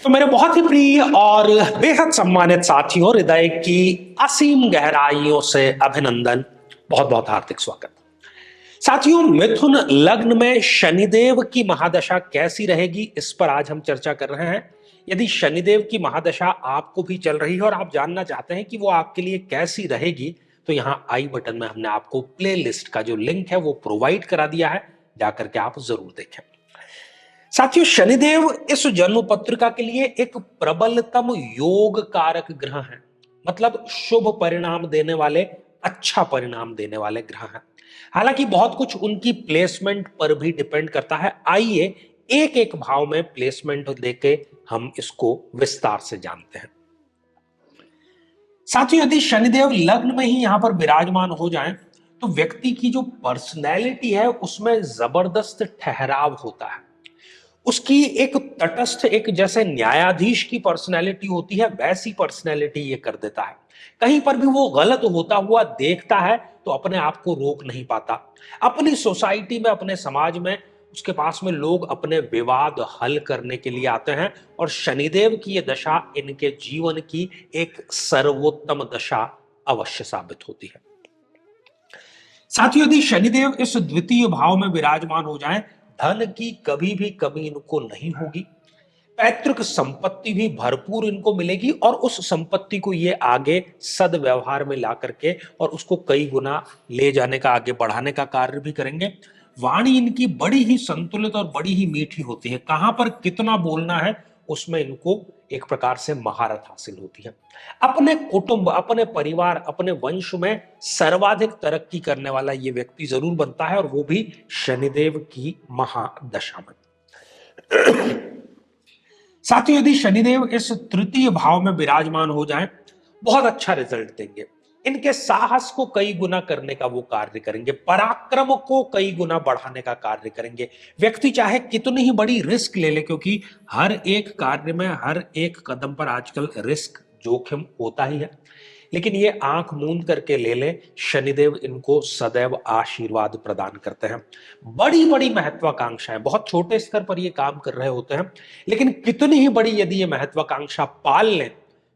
तो मेरे बहुत ही प्रिय और बेहद सम्मानित साथियों, हृदय की असीम गहराइयों से अभिनंदन, बहुत बहुत हार्दिक स्वागत। साथियों, मिथुन लग्न में शनिदेव की महादशा कैसी रहेगी, इस पर आज हम चर्चा कर रहे हैं। यदि शनिदेव की महादशा आपको भी चल रही है और आप जानना चाहते हैं कि वो आपके लिए कैसी रहेगी, तो यहां आई बटन में हमने आपको प्ले लिस्ट का जो लिंक है वो प्रोवाइड करा दिया है, जाकर के आप जरूर देखें। साथियों, शनिदेव इस जन्म पत्रिका के लिए एक प्रबलतम योग कारक ग्रह है, मतलब शुभ परिणाम देने वाले, अच्छा परिणाम देने वाले ग्रह हैं। हालांकि बहुत कुछ उनकी प्लेसमेंट पर भी डिपेंड करता है। आइए एक एक भाव में प्लेसमेंट देके हम इसको विस्तार से जानते हैं। साथियों, यदि शनिदेव लग्न में ही यहां पर विराजमान हो जाएं, तो व्यक्ति की जो पर्सनैलिटी है उसमें जबरदस्त ठहराव होता है। उसकी एक तटस्थ, एक जैसे न्यायाधीश की पर्सनैलिटी होती है, वैसी पर्सनैलिटी ये कर देता है। कहीं पर भी वो गलत होता हुआ देखता है तो अपने आप को रोक नहीं पाता। अपनी सोसाइटी में, अपने समाज में उसके पास में लोग अपने विवाद हल करने के लिए आते हैं, और शनिदेव की ये दशा इनके जीवन की एक सर्वोत्तम दशा अवश्य साबित होती है। साथियों, यदि शनिदेव इस द्वितीय भाव में विराजमान हो जाएं, धन की कभी भी कमी इनको नहीं होगी। पैतृक संपत्ति भी भरपूर इनको मिलेगी, और उस संपत्ति को ये आगे सदव्यवहार में ला करके और उसको कई गुना ले जाने का, आगे बढ़ाने का कार्य भी करेंगे। वाणी इनकी बड़ी ही संतुलित और बड़ी ही मीठी होती है। कहां पर कितना बोलना है उसमें इनको एक प्रकार से महारत हासिल होती है। अपने कुटुंब, अपने परिवार, अपने वंश में सर्वाधिक तरक्की करने वाला ये व्यक्ति जरूर बनता है, और वो भी शनिदेव की महादशा में। साथियों, यदि शनिदेव इस तृतीय भाव में विराजमान हो जाएं, बहुत अच्छा रिजल्ट देंगे। इनके साहस को कई गुना करने का वो कार्य करेंगे, पराक्रम को कई गुना बढ़ाने का कार्य करेंगे। व्यक्ति चाहे कितनी ही बड़ी रिस्क ले ले, क्योंकि हर एक कार्य में, हर एक कदम पर आजकल रिस्क, जोखिम होता ही है, लेकिन ये आंख मूंद करके ले ले, शनिदेव इनको सदैव आशीर्वाद प्रदान करते हैं। बड़ी बड़ी महत्वाकांक्षाएं, बहुत छोटे स्तर पर ये काम कर रहे होते हैं, लेकिन कितनी ही बड़ी यदि ये महत्वाकांक्षा पाल लें,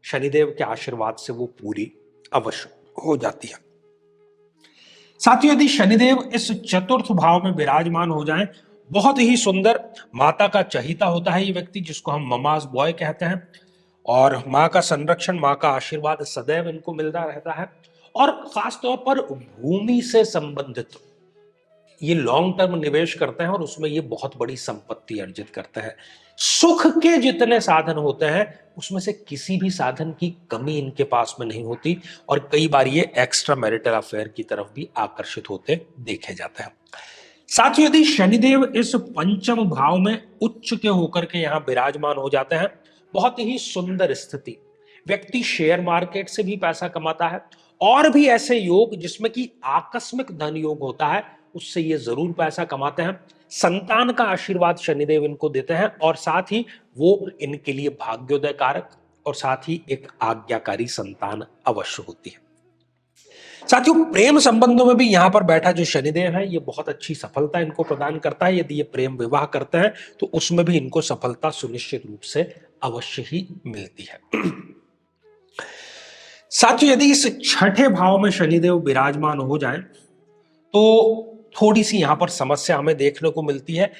शनिदेव के आशीर्वाद से वो पूरी अवश्य हो जाती है। साथियों, यदि शनिदेव इस चतुर्थ भाव में विराजमान हो जाएं, बहुत ही सुंदर, माता का चहिता होता है ये व्यक्ति, जिसको हम ममाज बॉय कहते हैं, और माँ का संरक्षण, माँ का आशीर्वाद सदैव इनको मिलता रहता है। और खासतौर पर भूमि से संबंधित ये लॉन्ग टर्म निवेश करते हैं, और उसमें ये बहुत बड़ी संपत्ति अर्जित करते हैं। सुख के जितने साधन होते हैं उसमें से किसी भी साधन की कमी इनके पास में नहीं होती, और कई बार ये एक्स्ट्रा मैरिटल अफेयर की तरफ भी आकर्षित होते देखे जाते हैं। साथियों, यदि शनिदेव इस पंचम भाव में उच्च के होकर के यहां विराजमान हो जाते हैं, बहुत ही सुंदर स्थिति। व्यक्ति शेयर मार्केट से भी पैसा कमाता है, और भी ऐसे योग जिसमें कि आकस्मिक धन योग होता है, उससे ये जरूर पैसा कमाते हैं। संतान का आशीर्वाद शनिदेव इनको देते हैं, और साथ ही वो इनके लिए भाग्योदय कारक और साथ ही एक आज्ञाकारी संतान अवश्य होती है। साथियों, प्रेम संबंधों में भी यहां पर बैठा जो शनिदेव है, ये बहुत अच्छी सफलता इनको प्रदान करता है। यदि ये प्रेम विवाह करते हैं तो उसमें भी इनको सफलता सुनिश्चित रूप से अवश्य ही मिलती है। साथियों, यदि इस छठे भाव में शनिदेव विराजमान हो जाएं, तो थोड़ी सी यहां पर समस्या हमें देखने को मिलती है।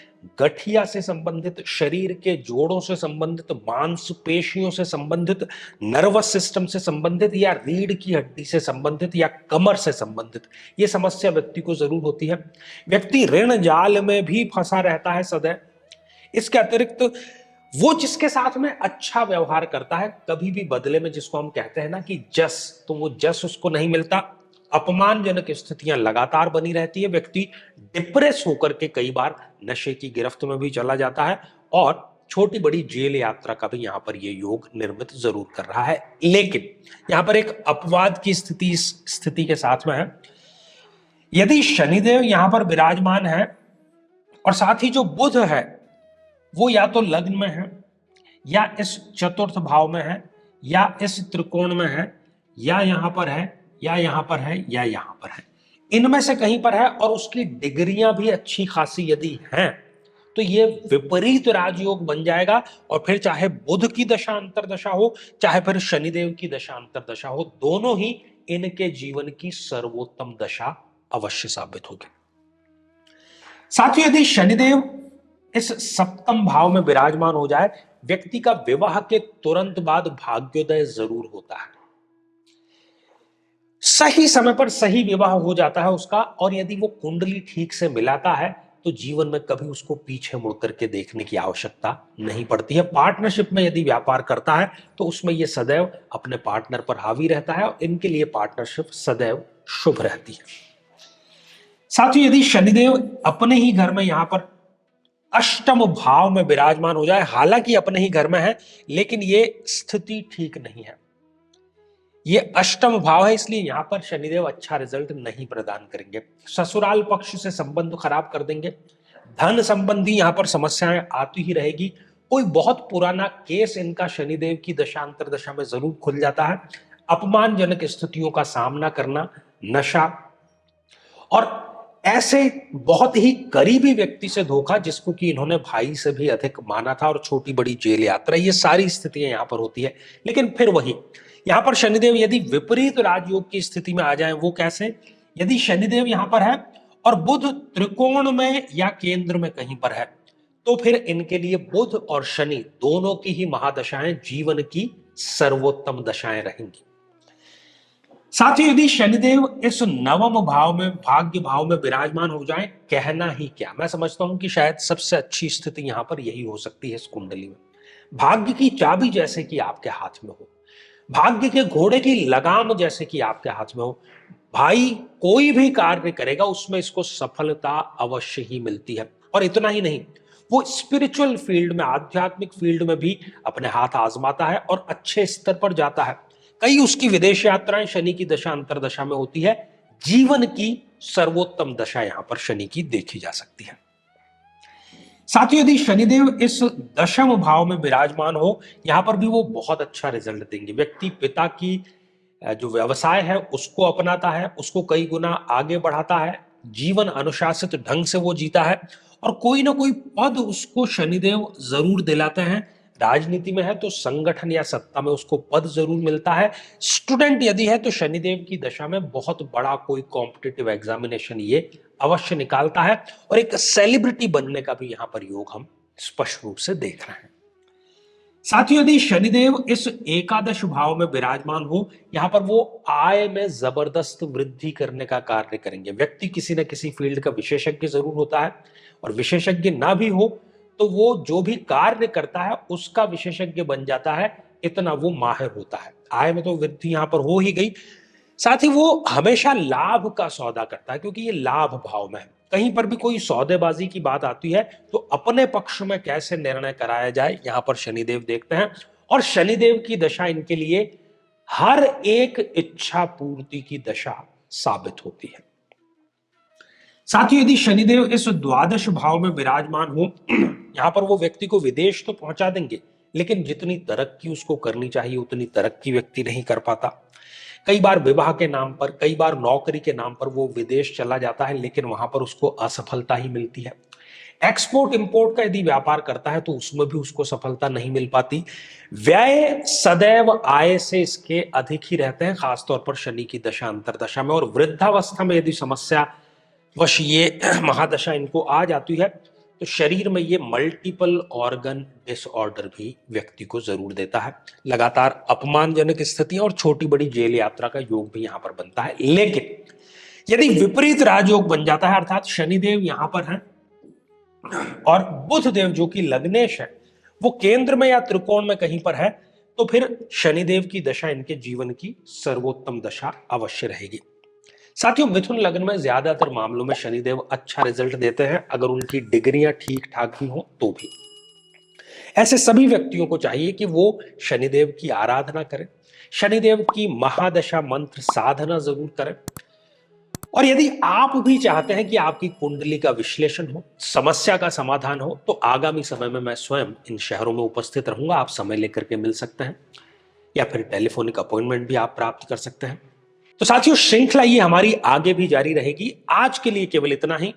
गठिया से संबंधित, शरीर के जोड़ों से संबंधित, मांसपेशियों से संबंधित, नर्वस सिस्टम से संबंधित, या रीढ़ की हड्डी से संबंधित, या कमर से संबंधित ये समस्या व्यक्ति को जरूर होती है। व्यक्ति ऋण जाल में भी फंसा रहता है सदैव। इसके अतिरिक्त वो जिसके साथ में अच्छा व्यवहार करता है, कभी भी बदले में, जिसको हम कहते हैं ना कि जस, तो वो जस उसको नहीं मिलता। अपमानजनक स्थितियां लगातार बनी रहती है। व्यक्ति डिप्रेस होकर के कई बार नशे की गिरफ्त में भी चला जाता है, और छोटी बड़ी जेल यात्रा का भी यहां पर ये योग निर्मित जरूर कर रहा है। लेकिन यहां पर एक अपवाद की स्थिति इस स्थिति के साथ में है। यदि शनिदेव यहां पर विराजमान है, और साथ ही जो बुध है वो या तो लग्न में है, या इस चतुर्थ भाव में है, या इस त्रिकोण में है, या यहां पर है, या यहां पर है, या यहां पर है, इनमें से कहीं पर है, और उसकी डिग्रियां भी अच्छी खासी यदि हैं, तो ये विपरीत राजयोग बन जाएगा, और फिर चाहे बुध की दशा अंतरदशा हो, चाहे फिर शनिदेव की दशा अंतरदशा हो, दोनों ही इनके जीवन की सर्वोत्तम दशा अवश्य साबित होगी। साथियों, यदि शनिदेव इस सप्तम भाव में विराजमान हो जाए, व्यक्ति का विवाह के तुरंत बाद भाग्योदय जरूर होता है। सही समय पर सही विवाह हो जाता है उसका, और यदि वो कुंडली ठीक से मिलाता है तो जीवन में कभी उसको पीछे मुड़ करके देखने की आवश्यकता नहीं पड़ती है। पार्टनरशिप में यदि व्यापार करता है तो उसमें ये सदैव अपने पार्टनर पर हावी रहता है, और इनके लिए पार्टनरशिप सदैव शुभ रहती है। साथियों, यदि शनिदेव अपने ही घर में यहां पर अष्टम भाव में विराजमान हो जाए, हालांकि अपने ही घर में है लेकिन ये स्थिति ठीक नहीं है, ये अष्टम भाव है, इसलिए यहां पर शनिदेव अच्छा रिजल्ट नहीं प्रदान करेंगे। ससुराल पक्ष से संबंध खराब कर देंगे, धन संबंधी यहां पर समस्याएं आती ही रहेगी, कोई बहुत पुराना केस इनका शनिदेव की दशांतर दशा में जरूर खुल जाता है, अपमानजनक स्थितियों का सामना करना, नशा, और ऐसे बहुत ही करीबी व्यक्ति से धोखा जिसको कि इन्होंने भाई से भी अधिक माना था, और छोटी बड़ी जेल यात्रा, ये सारी स्थितियां यहां पर होती है। लेकिन फिर वही यहां पर शनिदेव यदि विपरीत राजयोग की स्थिति में आ जाए, वो कैसे? यदि शनिदेव यहां पर है और बुध त्रिकोण में या केंद्र में कहीं पर है, तो फिर इनके लिए बुध और शनि दोनों की ही महादशाएं जीवन की सर्वोत्तम दशाएं रहेंगी। साथ ही यदि शनिदेव इस नवम भाव में, भाग्य भाव में विराजमान हो जाए, कहना ही क्या, मैं समझता हूं कि शायद सबसे अच्छी स्थिति यहां पर यही हो सकती है इस कुंडली में। भाग्य की चाबी जैसे कि आपके हाथ में हो, भाग्य के घोड़े की लगाम जैसे कि आपके हाथ में हो, भाई कोई भी कार्य करेगा उसमें इसको सफलता अवश्य ही मिलती है। और इतना ही नहीं, वो स्पिरिचुअल फील्ड में, आध्यात्मिक फील्ड में भी अपने हाथ आजमाता है और अच्छे स्तर पर जाता है। कई उसकी विदेश यात्राएं शनि की दशा अंतरदशा में होती है। जीवन की सर्वोत्तम दशा यहां पर शनि की देखी जा सकती है। साथियों, यदि शनिदेव इस दशम भाव में विराजमान हो, यहां पर भी वो बहुत अच्छा रिजल्ट देंगे। व्यक्ति पिता की जो व्यवसाय है उसको अपनाता है, उसको कई गुना आगे बढ़ाता है, जीवन अनुशासित ढंग से वो जीता है, और कोई ना कोई पद उसको शनिदेव जरूर दिलाते हैं। राजनीति में है तो संगठन या सत्ता में उसको पद जरूर मिलता है। स्टूडेंट यदि है तो शनिदेव की दशा में बहुत बड़ा कोई कॉम्पिटिटिव एग्जामिनेशन ये अवश्य निकालता है, और एक सेलिब्रिटी बनने का भी यहां पर योग हम स्पष्ट रूप से देख रहे हैं। साथियों, यदि शनिदेव इस एकादश भाव में विराजमान हो, यहां पर वो आय में जबरदस्त वृद्धि करने का कार्य करेंगे। व्यक्ति किसी न किसी फील्ड का विशेषज्ञ जरूर होता है, और विशेषज्ञ ना भी हो तो वो जो भी कार्य करता है उसका विशेषज्ञ बन जाता है, इतना वो माहिर होता है। आय में तो वृद्धि यहां पर हो ही गई, साथ ही वो हमेशा लाभ का सौदा करता है, क्योंकि ये लाभ भाव में है। कहीं पर भी कोई सौदेबाजी की बात आती है तो अपने पक्ष में कैसे निर्णय कराया जाए, यहां पर शनिदेव देखते हैं, और शनिदेव की दशा इनके लिए हर एक इच्छा पूर्ति की दशा साबित होती है। साथियों, यदि शनिदेव इस द्वादश भाव में विराजमान हो, यहां पर वो व्यक्ति को विदेश तो पहुंचा देंगे, लेकिन जितनी तरक्की उसको करनी चाहिए उतनी तरक्की व्यक्ति नहीं कर पाता। कई बार विवाह के नाम पर, कई बार नौकरी के नाम पर वो विदेश चला जाता है, लेकिन वहां पर उसको असफलता ही मिलती है। एक्सपोर्ट इंपोर्ट का यदि व्यापार करता है तो उसमें भी उसको सफलता नहीं मिल पाती। व्यय सदैव आय से इसके अधिक ही रहते हैं, खासतौर पर शनि की दशा अंतरदशा में। और वृद्धावस्था में यदि समस्या वश ये महादशा इनको आ जाती है तो शरीर में ये मल्टीपल ऑर्गन डिसऑर्डर भी व्यक्ति को जरूर देता है। लगातार अपमानजनक स्थितियां और छोटी बड़ी जेल यात्रा का योग भी यहां पर बनता है। लेकिन यदि विपरीत राजयोग बन जाता है, अर्थात शनिदेव यहां पर हैं और बुध देव जो कि लग्नेश है वो केंद्र में या त्रिकोण में कहीं पर है, तो फिर शनिदेव की दशा इनके जीवन की सर्वोत्तम दशा अवश्य रहेगी। साथियों, मिथुन लग्न में ज्यादातर मामलों में शनिदेव अच्छा रिजल्ट देते हैं, अगर उनकी डिग्रियां ठीक ठाक भी हो तो भी। ऐसे सभी व्यक्तियों को चाहिए कि वो शनिदेव की आराधना करें, शनिदेव की महादशा मंत्र साधना जरूर करें। और यदि आप भी चाहते हैं कि आपकी कुंडली का विश्लेषण हो, समस्या का समाधान हो, तो आगामी समय में मैं स्वयं इन शहरों में उपस्थित रहूंगा। आप समय लेकर के मिल सकते हैं, या फिर टेलीफोनिक अपॉइंटमेंट भी आप प्राप्त कर सकते हैं। तो साथियों, श्रृंखला ये हमारी आगे भी जारी रहेगी। आज के लिए केवल इतना ही।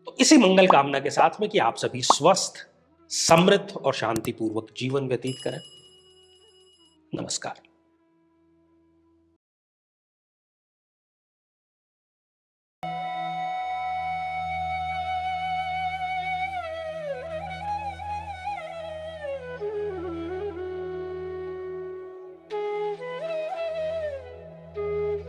तो इसी मंगल कामना के साथ में कि आप सभी स्वस्थ, समृद्ध और शांतिपूर्वक जीवन व्यतीत करें। नमस्कार।